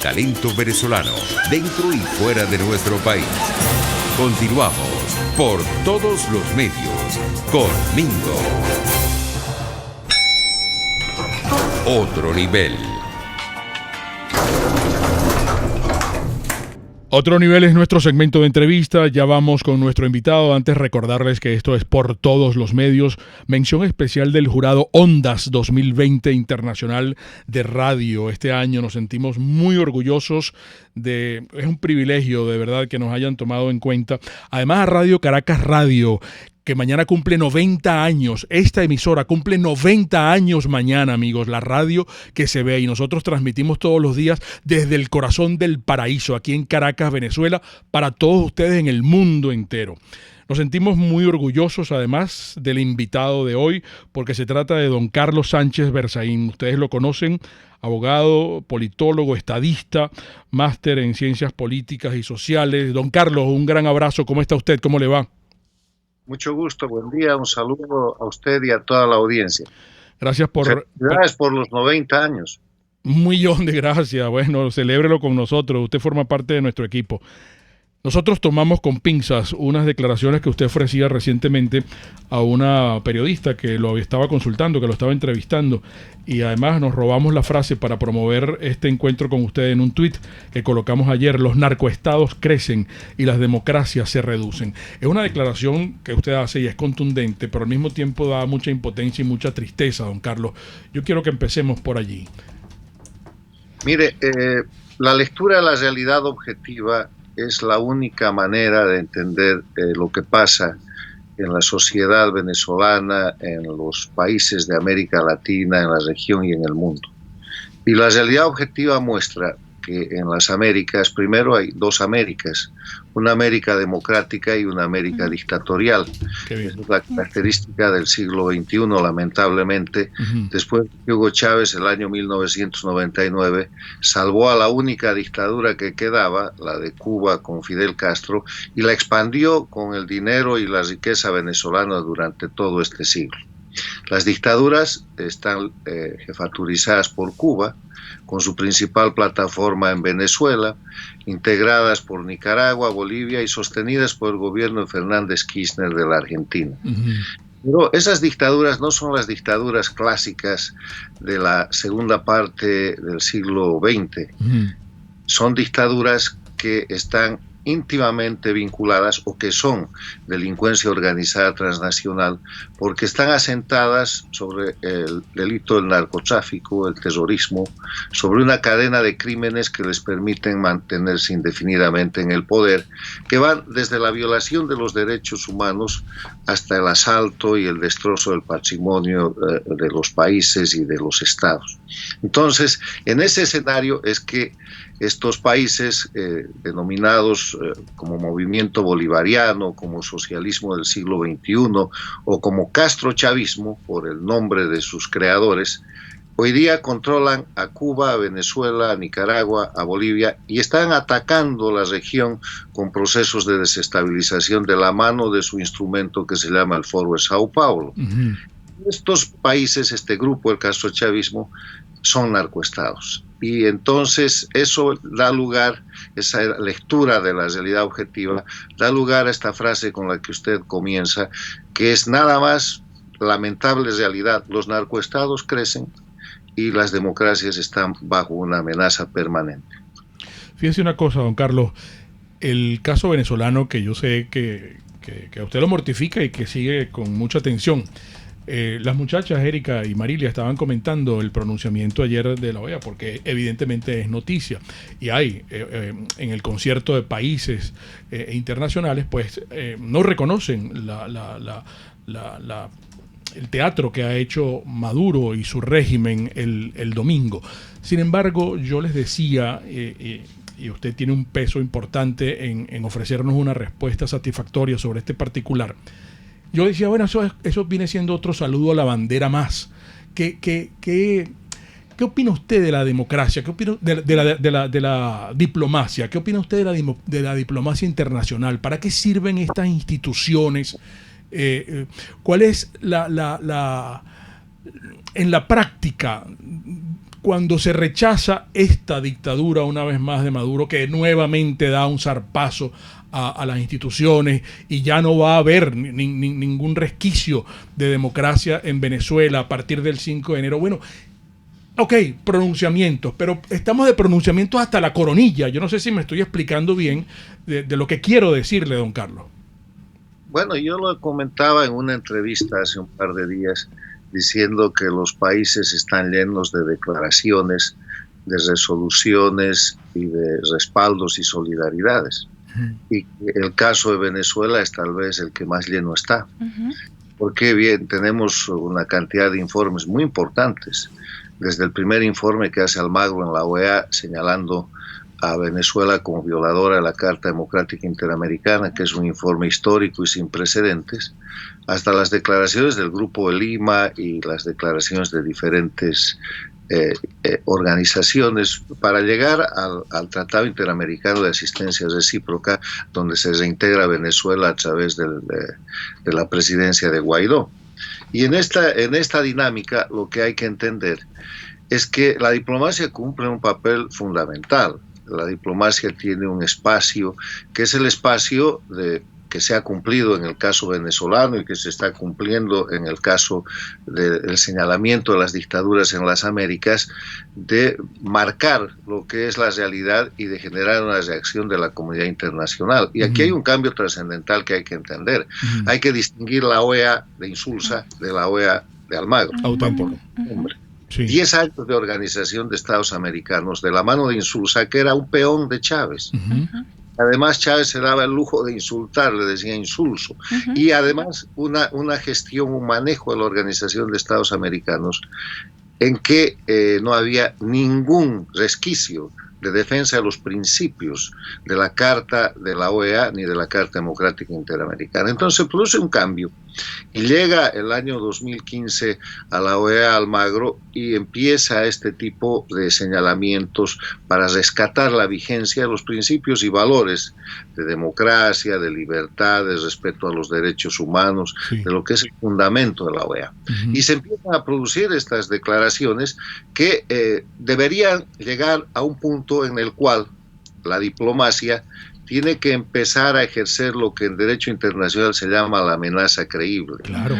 talento venezolano, dentro y fuera de nuestro país. Continuamos por todos los medios con Mingo. Otro nivel. Otro nivel es nuestro segmento de entrevista. Ya vamos con nuestro invitado. Antes recordarles que esto es por todos los medios. Mención especial del jurado Ondas 2020 Internacional de Radio. Este año nos sentimos muy orgullosos es un privilegio de verdad que nos hayan tomado en cuenta. Además a Radio Caracas Radio, que mañana cumple 90 años. Esta emisora cumple 90 años mañana, amigos. La radio que se ve y nosotros transmitimos todos los días desde el corazón del paraíso, aquí en Caracas, Venezuela, para todos ustedes en el mundo entero. Nos sentimos muy orgullosos, además, del invitado de hoy, porque se trata de don Carlos Sánchez Berzaín. Ustedes lo conocen, abogado, politólogo, estadista, máster en ciencias políticas y sociales. Don Carlos, un gran abrazo. ¿Cómo está usted? ¿Cómo le va? Mucho gusto, buen día, un saludo a usted y a toda la audiencia. Gracias Felicidades por los 90 años. Un millón de gracias. Bueno, celébrelo con nosotros. Usted forma parte de nuestro equipo. Nosotros tomamos con pinzas unas declaraciones que usted ofrecía recientemente a una periodista que lo estaba consultando, que lo estaba entrevistando, y además nos robamos la frase para promover este encuentro con usted en un tuit que colocamos ayer: los narcoestados crecen y las democracias se reducen. Es una declaración que usted hace y es contundente, pero al mismo tiempo da mucha impotencia y mucha tristeza, don Carlos. Yo quiero que empecemos por allí. Mire, la lectura de la realidad objetiva es la única manera de entender lo que pasa en la sociedad venezolana, en los países de América Latina, en la región y en el mundo. Y la realidad objetiva muestra que en las Américas, primero hay dos Américas, una América democrática y una América dictatorial. Es la característica del siglo XXI, lamentablemente. Después de Hugo Chávez, el año 1999, salvó a la única dictadura que quedaba, la de Cuba con Fidel Castro, y la expandió con el dinero y la riqueza venezolana durante todo este siglo. Las dictaduras están jefaturizadas por Cuba, con su principal plataforma en Venezuela, integradas por Nicaragua, Bolivia y sostenidas por el gobierno de Fernández Kirchner de la Argentina. Pero esas dictaduras no son las dictaduras clásicas de la segunda parte del siglo XX. Son dictaduras que están íntimamente vinculadas o que son delincuencia organizada transnacional porque están asentadas sobre el delito del narcotráfico, el terrorismo, sobre una cadena de crímenes que les permiten mantenerse indefinidamente en el poder, que van desde la violación de los derechos humanos hasta el asalto y el destrozo del patrimonio de los países y de los estados. Entonces, en ese escenario es que estos países denominados como movimiento bolivariano, como socialismo del siglo XXI o como castrochavismo, por el nombre de sus creadores, hoy día controlan a Cuba, a Venezuela, a Nicaragua, a Bolivia y están atacando la región con procesos de desestabilización de la mano de su instrumento que se llama el Foro de Sao Paulo. Estos países, este grupo, el castrochavismo, son narcoestados. Y entonces eso da lugar, esa lectura de la realidad objetiva, da lugar a esta frase con la que usted comienza, que es nada más lamentable realidad. Los narcoestados crecen y las democracias están bajo una amenaza permanente. Fíjese una cosa, don Carlos, el caso venezolano, que yo sé que a usted lo mortifica y que sigue con mucha atención. Las muchachas Erika y Marilia estaban comentando el pronunciamiento ayer de la OEA, porque evidentemente es noticia y hay en el concierto de países internacionales, pues no reconocen el teatro que ha hecho Maduro y su régimen el domingo. Sin embargo, yo les decía, y usted tiene un peso importante en ofrecernos una respuesta satisfactoria sobre este particular. Yo decía, bueno, eso viene siendo otro saludo a la bandera más. ¿Qué opina usted de la democracia? ¿Qué opina de la diplomacia? ¿Qué opina usted de la diplomacia internacional? ¿Para qué sirven estas instituciones? ¿Cuál es en la práctica, cuando se rechaza esta dictadura una vez más de Maduro, que nuevamente da un zarpazo a las instituciones y ya no va a haber ningún resquicio de democracia en Venezuela a partir del 5 de enero. Bueno, ok, pronunciamientos, pero estamos de pronunciamientos hasta la coronilla. Yo no sé si me estoy explicando bien de lo que quiero decirle, don Carlos. Bueno, yo lo comentaba en una entrevista hace un par de días, diciendo que los países están llenos de declaraciones, de resoluciones y de respaldos y solidaridades. Y el caso de Venezuela es tal vez el que más lleno está. Porque bien, tenemos una cantidad de informes muy importantes, desde el primer informe que hace Almagro en la OEA señalando a Venezuela como violadora de la Carta Democrática Interamericana, que es un informe histórico y sin precedentes, hasta las declaraciones del Grupo de Lima y las declaraciones de diferentes organizaciones para llegar al Tratado Interamericano de Asistencia Recíproca, donde se reintegra Venezuela a través de la presidencia de Guaidó. Y en esta dinámica lo que hay que entender es que la diplomacia cumple un papel fundamental. La diplomacia tiene un espacio que es el espacio que se ha cumplido en el caso venezolano y que se está cumpliendo en el caso del señalamiento de las dictaduras en las Américas, de marcar lo que es la realidad y de generar una reacción de la comunidad internacional. Y aquí hay un cambio trascendental que hay que entender. Hay que distinguir la OEA de Insulza de la OEA de Almagro. Hombre. Sí. 10 años de organización de Estados americanos de la mano de Insulza, que era un peón de Chávez. Además, Chávez se daba el lujo de insultar, le decía insulso. Y además una gestión, un manejo de la Organización de Estados Americanos en que no había ningún resquicio de defensa de los principios de la Carta de la OEA ni de la Carta Democrática Interamericana. Entonces se produce un cambio y llega el año 2015 a la OEA Almagro y empieza este tipo de señalamientos para rescatar la vigencia de los principios y valores de democracia, de libertad, de respeto a los derechos humanos, de lo que es el fundamento de la OEA. Y se empiezan a producir estas declaraciones que deberían llegar a un punto en el cual la diplomacia tiene que empezar a ejercer lo que en derecho internacional se llama la amenaza creíble. Claro.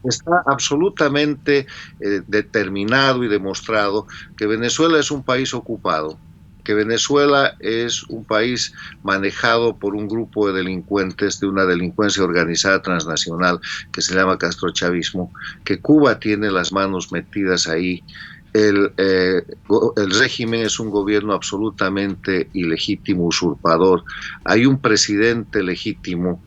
Está absolutamente determinado y demostrado que Venezuela es un país ocupado, que Venezuela es un país manejado por un grupo de delincuentes de una delincuencia organizada transnacional que se llama castrochavismo, que Cuba tiene las manos metidas ahí. El régimen es un gobierno absolutamente ilegítimo, usurpador. Hay un presidente legítimo.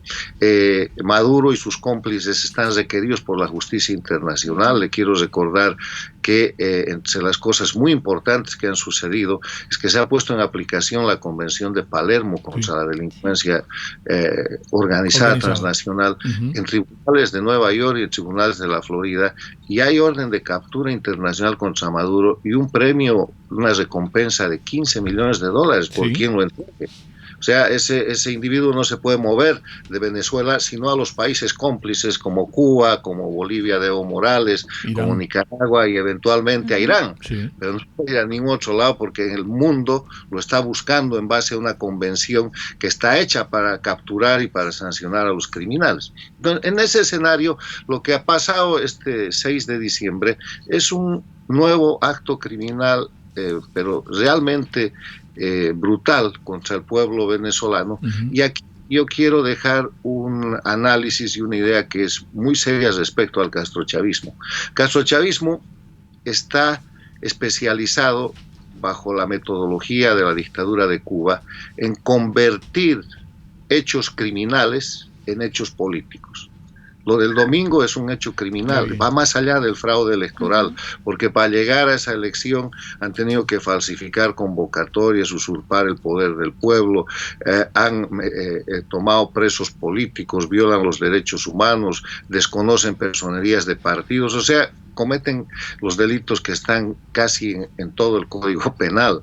Maduro y sus cómplices están requeridos por la justicia internacional. Le quiero recordar que entre las cosas muy importantes que han sucedido es que se ha puesto en aplicación la Convención de Palermo contra la delincuencia organizada transnacional en tribunales de Nueva York y en tribunales de la Florida, y hay orden de captura internacional contra Maduro y un premio, una recompensa de $15 millones por quien lo entregue. O sea, ese individuo no se puede mover de Venezuela sino a los países cómplices como Cuba, como Bolivia de Evo Morales, Irán, como Nicaragua y eventualmente a Irán. Pero no puede ir a ningún otro lado porque en el mundo lo está buscando en base a una convención que está hecha para capturar y para sancionar a los criminales. Entonces, en ese escenario, lo que ha pasado este 6 de diciembre es un nuevo acto criminal, pero realmente brutal contra el pueblo venezolano. Y aquí yo quiero dejar un análisis y una idea que es muy seria respecto al castrochavismo. Castrochavismo está especializado bajo la metodología de la dictadura de Cuba en convertir hechos criminales en hechos políticos. Lo del domingo es un hecho criminal, va más allá del fraude electoral, porque para llegar a esa elección han tenido que falsificar convocatorias, usurpar el poder del pueblo, han tomado presos políticos, violan los derechos humanos, desconocen personerías de partidos, o sea, cometen los delitos que están casi en todo el Código Penal.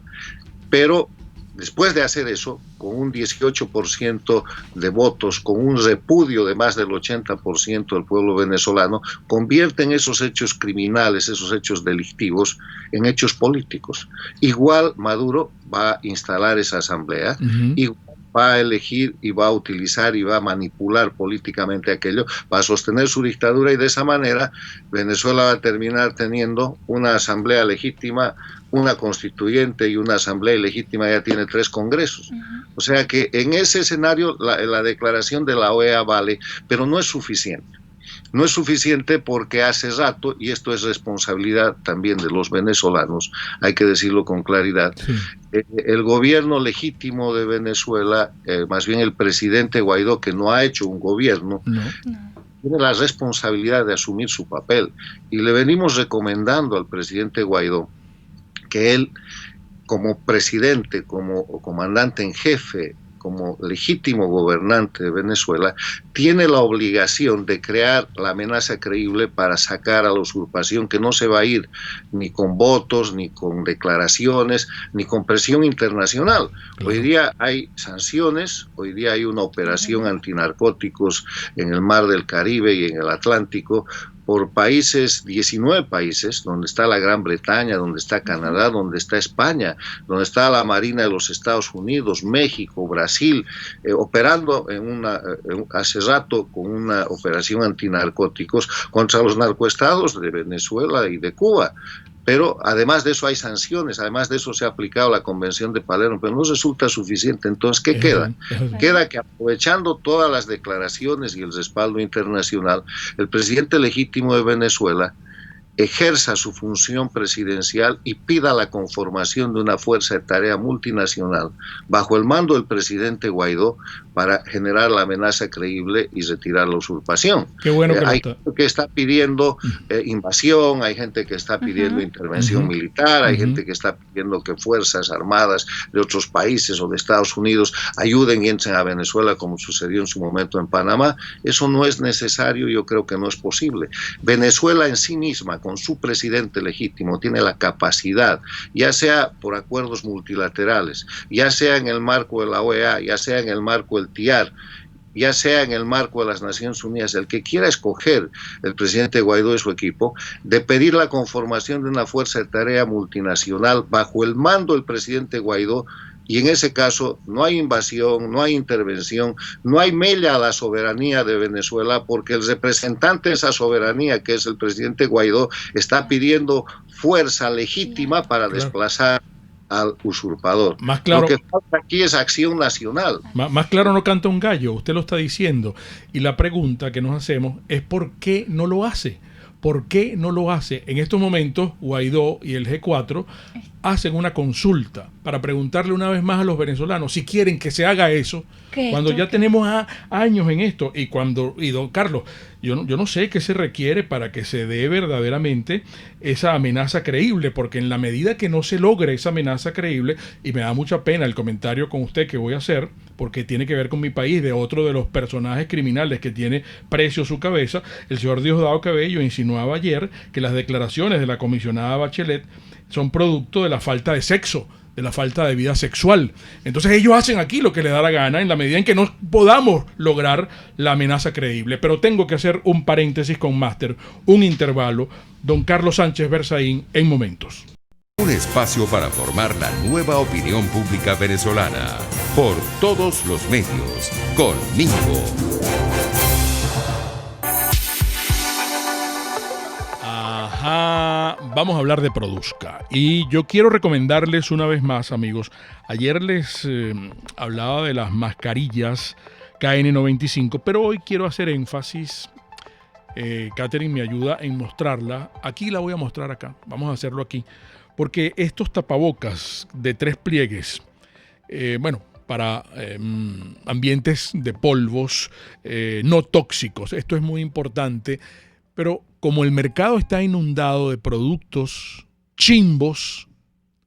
Pero después de hacer eso, con un 18% de votos, con un repudio de más del 80% del pueblo venezolano, convierten esos hechos criminales, esos hechos delictivos, en hechos políticos. Igual Maduro va a instalar esa asamblea, igual va a elegir y va a utilizar y va a manipular políticamente aquello para sostener su dictadura, y de esa manera Venezuela va a terminar teniendo una asamblea legítima, una constituyente y una asamblea ilegítima. Ya tiene 3 congresos. O sea que en ese escenario la declaración de la OEA vale, pero no es suficiente. No es suficiente porque hace rato, y esto es responsabilidad también de los venezolanos, hay que decirlo con claridad, el gobierno legítimo de Venezuela, más bien el presidente Guaidó, que no ha hecho un gobierno, tiene la responsabilidad de asumir su papel. Y le venimos recomendando al presidente Guaidó que él, como presidente, como comandante en jefe, como legítimo gobernante de Venezuela, tiene la obligación de crear la amenaza creíble para sacar a la usurpación, que no se va a ir ni con votos, ni con declaraciones, ni con presión internacional. Hoy día hay sanciones, hoy día hay una operación antinarcóticos en el Mar del Caribe y en el Atlántico, por países, 19 países, donde está la Gran Bretaña, donde está Canadá, donde está España, donde está la Marina de los Estados Unidos, México, Brasil, operando hace rato con una operación antinarcóticos contra los narcoestados de Venezuela y de Cuba. Pero además de eso hay sanciones, además de eso se ha aplicado la Convención de Palermo, pero no resulta suficiente. Entonces, ¿qué queda? Queda que, aprovechando todas las declaraciones y el respaldo internacional, el presidente legítimo de Venezuela ejerza su función presidencial y pida la conformación de una fuerza de tarea multinacional bajo el mando del presidente Guaidó para generar la amenaza creíble y retirar la usurpación. Qué bueno que hay gente que está pidiendo invasión, hay gente que está pidiendo intervención militar, hay gente que está pidiendo que fuerzas armadas de otros países o de Estados Unidos ayuden y entren a Venezuela, como sucedió en su momento en Panamá. Eso no es necesario, yo creo que no es posible. Venezuela en sí misma, con su presidente legítimo, tiene la capacidad, ya sea por acuerdos multilaterales, ya sea en el marco de la OEA, ya sea en el marco del TIAR, ya sea en el marco de las Naciones Unidas, el que quiera escoger el presidente Guaidó y su equipo, de pedir la conformación de una fuerza de tarea multinacional bajo el mando del presidente Guaidó. Y en ese caso no hay invasión, no hay intervención, no hay mella a la soberanía de Venezuela, porque el representante de esa soberanía, que es el presidente Guaidó, está pidiendo fuerza legítima para desplazar al usurpador. Más claro, lo que falta aquí es acción nacional. Más claro no canta un gallo, usted lo está diciendo. Y la pregunta que nos hacemos es ¿por qué no lo hace? ¿Por qué no lo hace? En estos momentos, Guaidó y el G4 hacen una consulta para preguntarle una vez más a los venezolanos si quieren que se haga eso, cuando ya tenemos años en esto. Y don Carlos, yo no sé qué se requiere para que se dé verdaderamente esa amenaza creíble, porque en la medida que no se logre esa amenaza creíble, y me da mucha pena el comentario con usted que voy a hacer, porque tiene que ver con mi país, de otro de los personajes criminales que tiene precio a su cabeza, el señor Diosdado Cabello insinuaba ayer que las declaraciones de la comisionada Bachelet son producto de la falta de sexo, de la falta de vida sexual. Entonces ellos hacen aquí lo que les da la gana en la medida en que no podamos lograr la amenaza creíble. Pero tengo que hacer un paréntesis con Máster, un intervalo. Don Carlos Sánchez Berzaín en Momentos. Un espacio para formar la nueva opinión pública venezolana por todos los medios, conmigo. Vamos a hablar de Produzca. Y yo quiero recomendarles una vez más, amigos. Ayer les hablaba de las mascarillas KN95, pero hoy quiero hacer énfasis. Catherine me ayuda en mostrarla. Aquí la voy a mostrar acá. Vamos a hacerlo aquí. Porque estos tapabocas de 3 pliegues, para ambientes de polvos no tóxicos. Esto es muy importante. Pero como el mercado está inundado de productos chimbos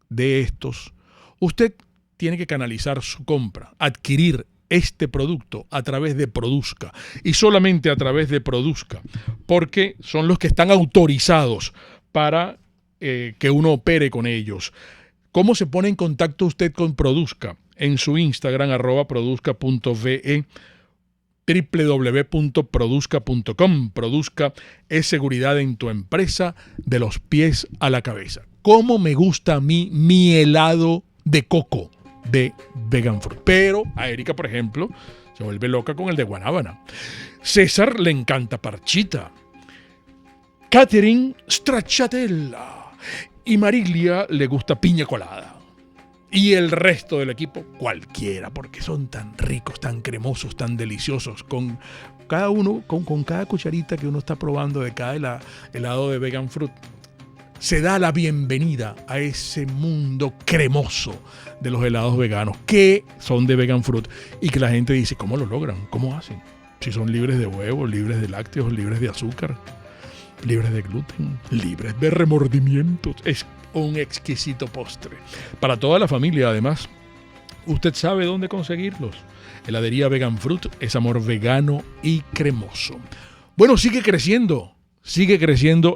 de estos, usted tiene que canalizar su compra, adquirir este producto a través de Produzca y solamente a través de Produzca, porque son los que están autorizados para que uno opere con ellos. ¿Cómo se pone en contacto usted con Produzca? En su Instagram, @produzca.ve, www.produzca.com. Produzca es seguridad en tu empresa de los pies a la cabeza. ¿Cómo me gusta a mí mi helado de coco de Vegan Fruit? Pero a Erika, por ejemplo, se vuelve loca con el de guanábana. César le encanta parchita. Catherine stracciatella. Y Marilia le gusta piña colada. Y el resto del equipo, cualquiera, porque son tan ricos, tan cremosos, tan deliciosos, con cada uno, con cada cucharita que uno está probando de cada helado de Vegan Fruit, se da la bienvenida a ese mundo cremoso de los helados veganos que son de Vegan Fruit y que la gente dice, ¿cómo lo logran? ¿Cómo hacen? Si son libres de huevo, libres de lácteos, libres de azúcar, libres de gluten, libres de remordimientos. Es un exquisito postre. Para toda la familia, además. Usted sabe dónde conseguirlos. Heladería Vegan Fruit es amor vegano y cremoso. Bueno, sigue creciendo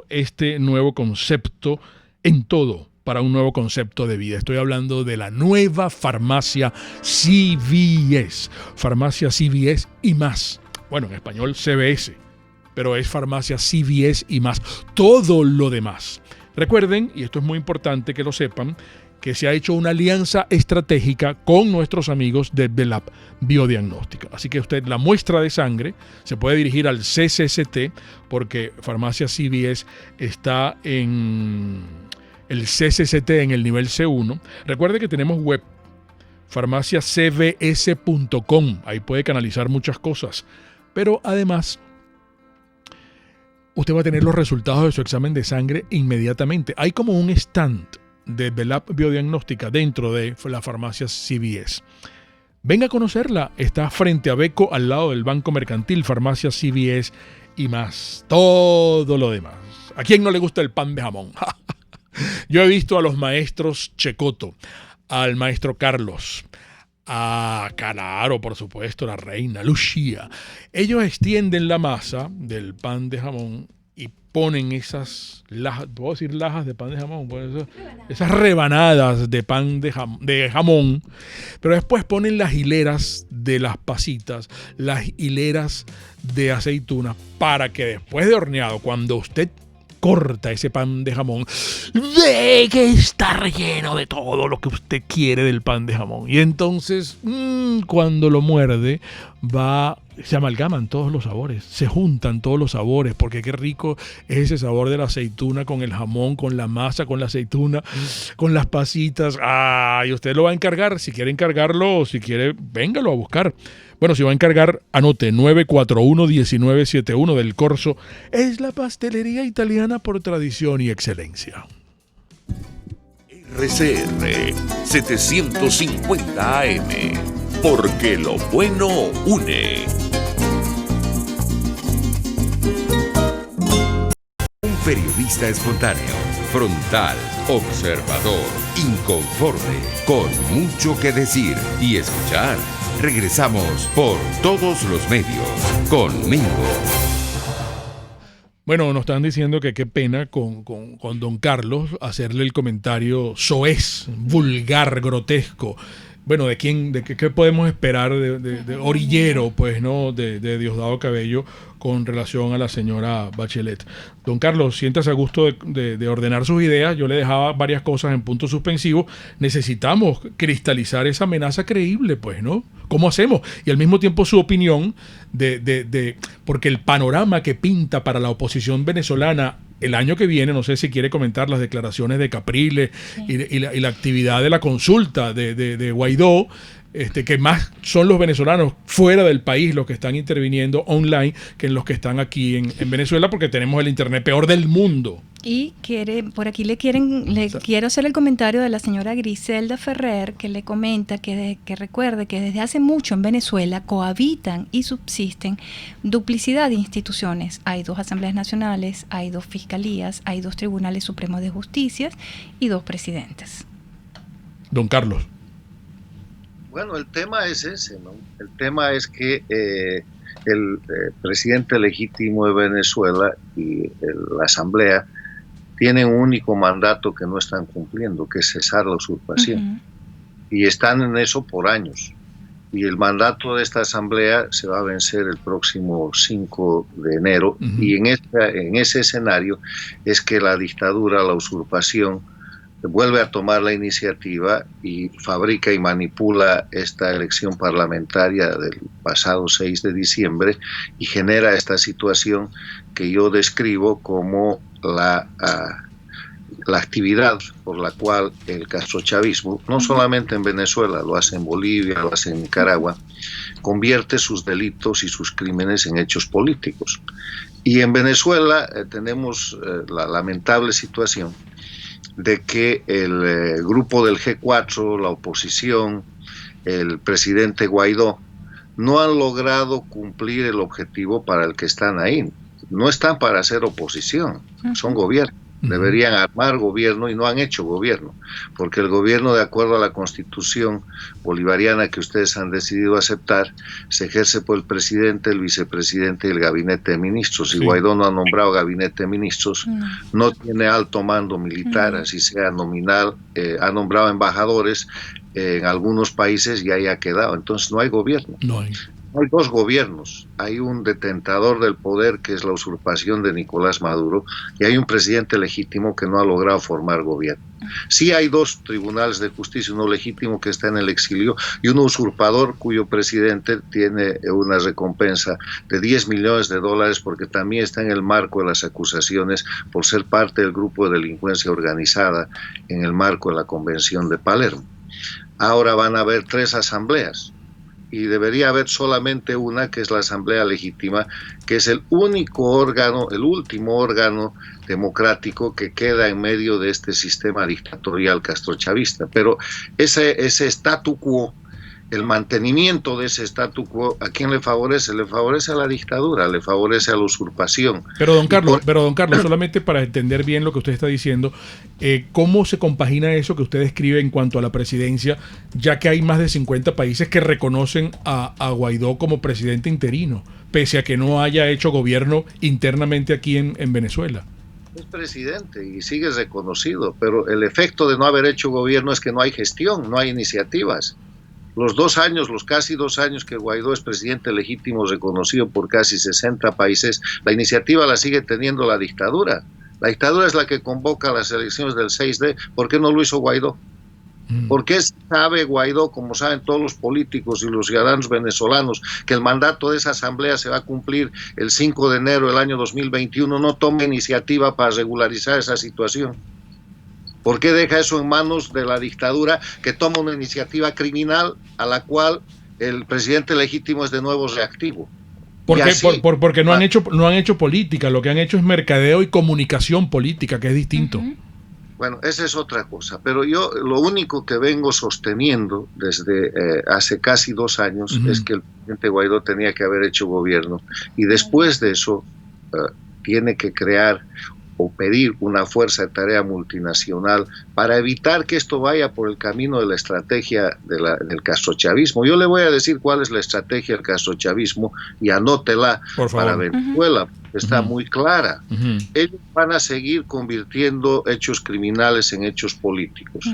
este nuevo concepto en todo, para un nuevo concepto de vida. Estoy hablando de la nueva farmacia CVS. Farmacia CVS y más. Bueno, en español CVS, pero es farmacia CVS y más. Todo lo demás. Recuerden, y esto es muy importante que lo sepan, que se ha hecho una alianza estratégica con nuestros amigos de Belab Biodiagnóstica. Así que usted la muestra de sangre se puede dirigir al CCCT, porque Farmacia CVS está en el CCCT en el nivel C1. Recuerde que tenemos web, farmaciacvs.com. Ahí puede canalizar muchas cosas. Pero además, usted va a tener los resultados de su examen de sangre inmediatamente. Hay como un stand de Belab Biodiagnóstica dentro de la farmacia CVS. Venga a conocerla. Está frente a Beco, al lado del Banco Mercantil, farmacia CVS y más. Todo lo demás. ¿A quién no le gusta el pan de jamón? Yo he visto a los maestros Checoto, al maestro Carlos, a Canaro, por supuesto, la reina Lucía. Ellos extienden la masa del pan de jamón y ponen esas lajas, ¿puedo decir lajas de pan de jamón? Esas rebanadas de pan de jamón, pero después ponen las hileras de las pasitas, las hileras de aceituna, para que después de horneado, cuando usted corta ese pan de jamón, ve que está relleno de todo lo que usted quiere del pan de jamón. Y entonces, cuando lo muerde, se amalgaman todos los sabores, se juntan todos los sabores, porque qué rico es ese sabor de la aceituna con el jamón, con la masa, con la aceituna, con las pasitas. Y usted lo va a encargar. Si quiere encargarlo, o si quiere, véngalo a buscar. Bueno, si va a encargar, anote 941-1971 del Corso. Es la pastelería italiana por tradición y excelencia. RCR 750 AM, porque lo bueno une. Un periodista espontáneo, frontal, observador, inconforme, con mucho que decir y escuchar. Regresamos por todos los medios con Mingo. Bueno, nos están diciendo que qué pena con don Carlos hacerle el comentario soez, vulgar, grotesco. Bueno, ¿de quién? ¿De qué podemos esperar de orillero, pues, ¿no? De Diosdado Cabello con relación a la señora Bachelet. Don Carlos, siéntase a gusto de ordenar sus ideas. Yo le dejaba varias cosas en punto suspensivo. Necesitamos cristalizar esa amenaza creíble, pues, ¿no? ¿Cómo hacemos? Y al mismo tiempo su opinión porque el panorama que pinta para la oposición venezolana el año que viene, no sé si quiere comentar las declaraciones de Capriles, sí, y la actividad de la consulta de Guaidó, que más son los venezolanos fuera del país los que están interviniendo online que los que están aquí en Venezuela, porque tenemos el internet peor del mundo. Y por aquí le quiero hacer el comentario de la señora Griselda Ferrer, que le comenta que recuerde que desde hace mucho en Venezuela cohabitan y subsisten duplicidad de instituciones. Hay 2 asambleas nacionales, hay 2 fiscalías, hay 2 tribunales supremos de justicia y 2 presidentes. Don Carlos. Bueno, el tema es ese, ¿no? El tema es que el presidente legítimo de Venezuela y la asamblea tienen un único mandato que no están cumpliendo, que es cesar la usurpación. Y están en eso por años. Y el mandato de esta asamblea se va a vencer el próximo 5 de enero. Y en ese escenario es que la dictadura, la usurpación, vuelve a tomar la iniciativa y fabrica y manipula esta elección parlamentaria del pasado 6 de diciembre y genera esta situación que yo describo como la actividad por la cual el castrochavismo, no solamente en Venezuela, lo hace en Bolivia, lo hace en Nicaragua, convierte sus delitos y sus crímenes en hechos políticos. Y en Venezuela tenemos la lamentable situación de que el grupo del G4, la oposición, el presidente Guaidó, no han logrado cumplir el objetivo para el que están ahí. No están para hacer oposición, son gobierno. Deberían armar gobierno y no han hecho gobierno, porque el gobierno, de acuerdo a la Constitución bolivariana que ustedes han decidido aceptar, se ejerce por el presidente, el vicepresidente y el gabinete de ministros. Si Guaidó no ha nombrado gabinete de ministros, no tiene alto mando militar, así sea nominal, ha nombrado embajadores en algunos países y ahí ha quedado. Entonces no hay gobierno. Hay dos gobiernos, hay un detentador del poder que es la usurpación de Nicolás Maduro y hay un presidente legítimo que no ha logrado formar gobierno. Sí hay dos tribunales de justicia, uno legítimo que está en el exilio y uno usurpador cuyo presidente tiene una recompensa de $10 millones porque también está en el marco de las acusaciones por ser parte del grupo de delincuencia organizada en el marco de la Convención de Palermo. Ahora van a haber 3 asambleas. Y debería haber solamente una, que es la Asamblea Legítima, que es el único órgano, el último órgano democrático que queda en medio de este sistema dictatorial castrochavista. Pero ese statu quo, el mantenimiento de ese statu quo, ¿a quién le favorece? Le favorece a la dictadura, le favorece a la usurpación. Pero don Carlos, solamente para entender bien lo que usted está diciendo, ¿cómo se compagina eso que usted describe en cuanto a la presidencia, ya que hay más de 50 países que reconocen a Guaidó como presidente interino, pese a que no haya hecho gobierno internamente aquí en Venezuela? Es presidente y sigue reconocido, pero el efecto de no haber hecho gobierno es que no hay gestión, no hay iniciativas. Los casi 2 años que Guaidó es presidente legítimo reconocido por casi 60 países, la iniciativa la sigue teniendo la dictadura. La dictadura es la que convoca las elecciones del 6D. ¿Por qué no lo hizo Guaidó? ¿Por qué sabe Guaidó, como saben todos los políticos y los ciudadanos venezolanos, que el mandato de esa asamblea se va a cumplir el 5 de enero del año 2021? No toma iniciativa para regularizar esa situación. ¿Por qué deja eso en manos de la dictadura, que toma una iniciativa criminal a la cual el presidente legítimo es de nuevo reactivo? Porque no han hecho política, lo que han hecho es mercadeo y comunicación política, que es distinto. Bueno, esa es otra cosa, pero yo lo único que vengo sosteniendo desde hace casi 2 años es que el presidente Guaidó tenía que haber hecho gobierno y después de eso tiene que crear o pedir una fuerza de tarea multinacional para evitar que esto vaya por el camino de la estrategia del castrochavismo. Yo le voy a decir cuál es la estrategia del castrochavismo y anótela para Venezuela, está muy clara. Ellos van a seguir convirtiendo hechos criminales en hechos políticos.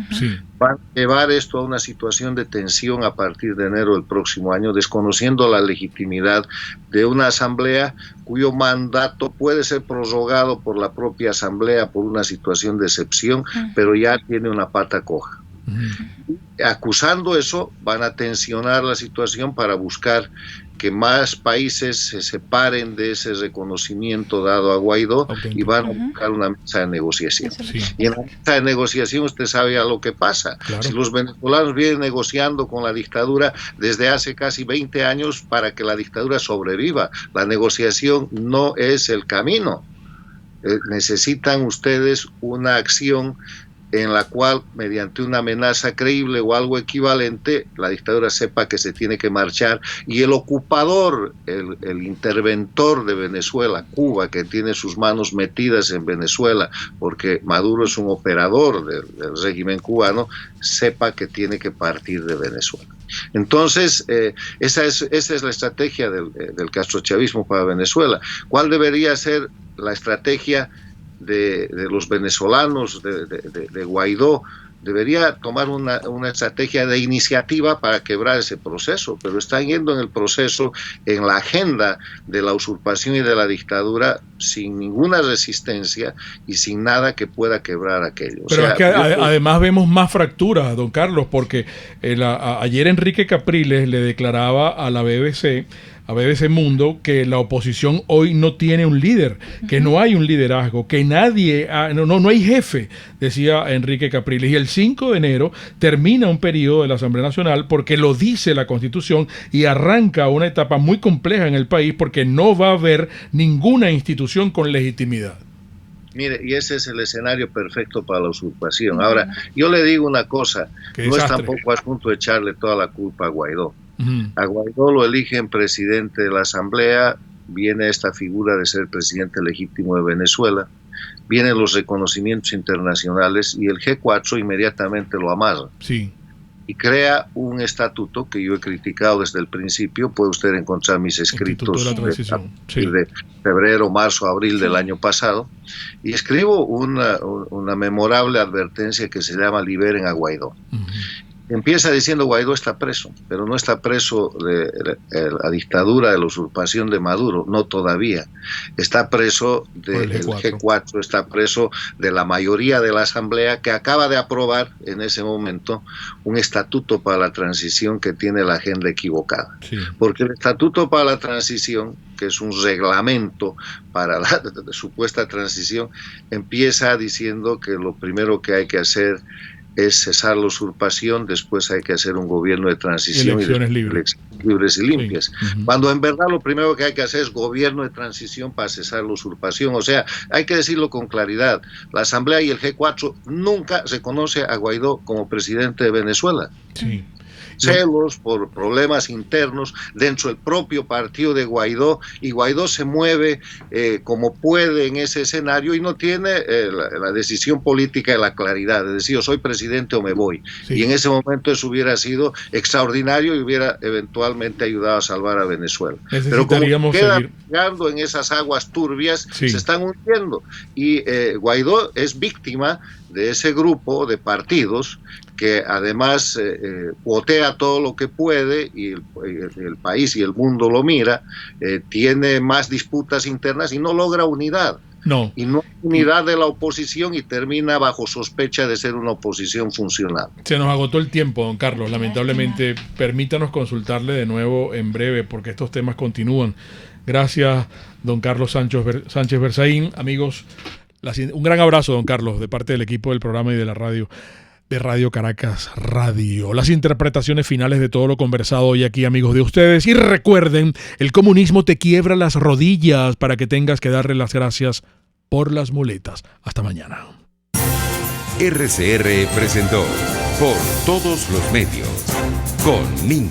Van a llevar esto a una situación de tensión a partir de enero del próximo año, desconociendo la legitimidad de una asamblea cuyo mandato puede ser prorrogado por la propia asamblea por una situación de excepción, pero ya tiene una pata coja. Acusando eso, van a tensionar la situación para buscar que más países se separen de ese reconocimiento dado a Guaidó y van a buscar una mesa de negociación. Y en la mesa de negociación usted sabe a lo que pasa. Si los venezolanos vienen negociando con la dictadura desde hace casi 20 años para que la dictadura sobreviva, la negociación no es el camino. Necesitan ustedes una acción en la cual, mediante una amenaza creíble o algo equivalente, la dictadura sepa que se tiene que marchar y el ocupador, el interventor de Venezuela, Cuba, que tiene sus manos metidas en Venezuela, porque Maduro es un operador del régimen cubano, sepa que tiene que partir de Venezuela. Entonces, esa es la estrategia del castrochavismo para Venezuela. ¿Cuál debería ser la estrategia de los venezolanos, de Guaidó, debería tomar una estrategia de iniciativa para quebrar ese proceso, pero están yendo en el proceso, en la agenda de la usurpación y de la dictadura, sin ninguna resistencia y sin nada que pueda quebrar aquello. Pero es que además vemos más fracturas, don Carlos, porque ayer Enrique Capriles le declaraba a la BBC Mundo, que la oposición hoy no tiene un líder, que no hay un liderazgo, que nadie, no hay jefe, decía Enrique Capriles. Y el 5 de enero termina un periodo de la Asamblea Nacional porque lo dice la Constitución y arranca una etapa muy compleja en el país porque no va a haber ninguna institución con legitimidad. Mire, y ese es el escenario perfecto para la usurpación. Ahora, yo le digo una cosa, no es tampoco asunto de echarle toda la culpa a Guaidó. A Guaidó lo eligen presidente de la Asamblea, viene esta figura de ser presidente legítimo de Venezuela, vienen los reconocimientos internacionales y el G4 inmediatamente lo amarra. Sí. Y crea un estatuto que yo he criticado desde el principio. Puede usted encontrar mis escritos de febrero, marzo, abril del año pasado, y escribo una memorable advertencia que se llama Liberen a Guaidó. Empieza diciendo: Guaidó está preso, pero no está preso de la dictadura, de la usurpación de Maduro, no todavía. Está preso del G4, está preso de la mayoría de la Asamblea, que acaba de aprobar en ese momento un estatuto para la transición que tiene la agenda equivocada. Sí. Porque el estatuto para la transición, que es un reglamento para la supuesta transición, empieza diciendo que lo primero que hay que hacer es cesar la usurpación, después hay que hacer un gobierno de transición y elecciones libres y limpias. Sí. Cuando en verdad lo primero que hay que hacer es gobierno de transición para cesar la usurpación. O sea, hay que decirlo con claridad. La Asamblea y el G4 nunca reconoce a Guaidó como presidente de Venezuela. Sí. Celos por problemas internos dentro del propio partido de Guaidó, y Guaidó se mueve como puede en ese escenario y no tiene la decisión política de la claridad, es decir, yo soy presidente o me voy. Sí. Y en ese momento eso hubiera sido extraordinario y hubiera eventualmente ayudado a salvar a Venezuela. Pero como quedan navegando en esas aguas turbias, sí, se están hundiendo, y Guaidó es víctima de ese grupo de partidos que además cuotea todo lo que puede, y el país y el mundo lo mira, tiene más disputas internas y no logra unidad. No. Y no unidad de la oposición, y termina bajo sospecha de ser una oposición funcional. Se nos agotó el tiempo, don Carlos, lamentablemente. Permítanos consultarle de nuevo en breve, porque estos temas continúan. Gracias, don Carlos Sánchez Berzaín. Amigos, un gran abrazo, don Carlos, de parte del equipo del programa y de la radio, de Radio Caracas Radio. Las interpretaciones finales de todo lo conversado hoy aquí, amigos de ustedes. Y recuerden, el comunismo te quiebra las rodillas para que tengas que darle las gracias por las muletas. Hasta mañana. RCR presentó Por Todos los Medios con Mingo.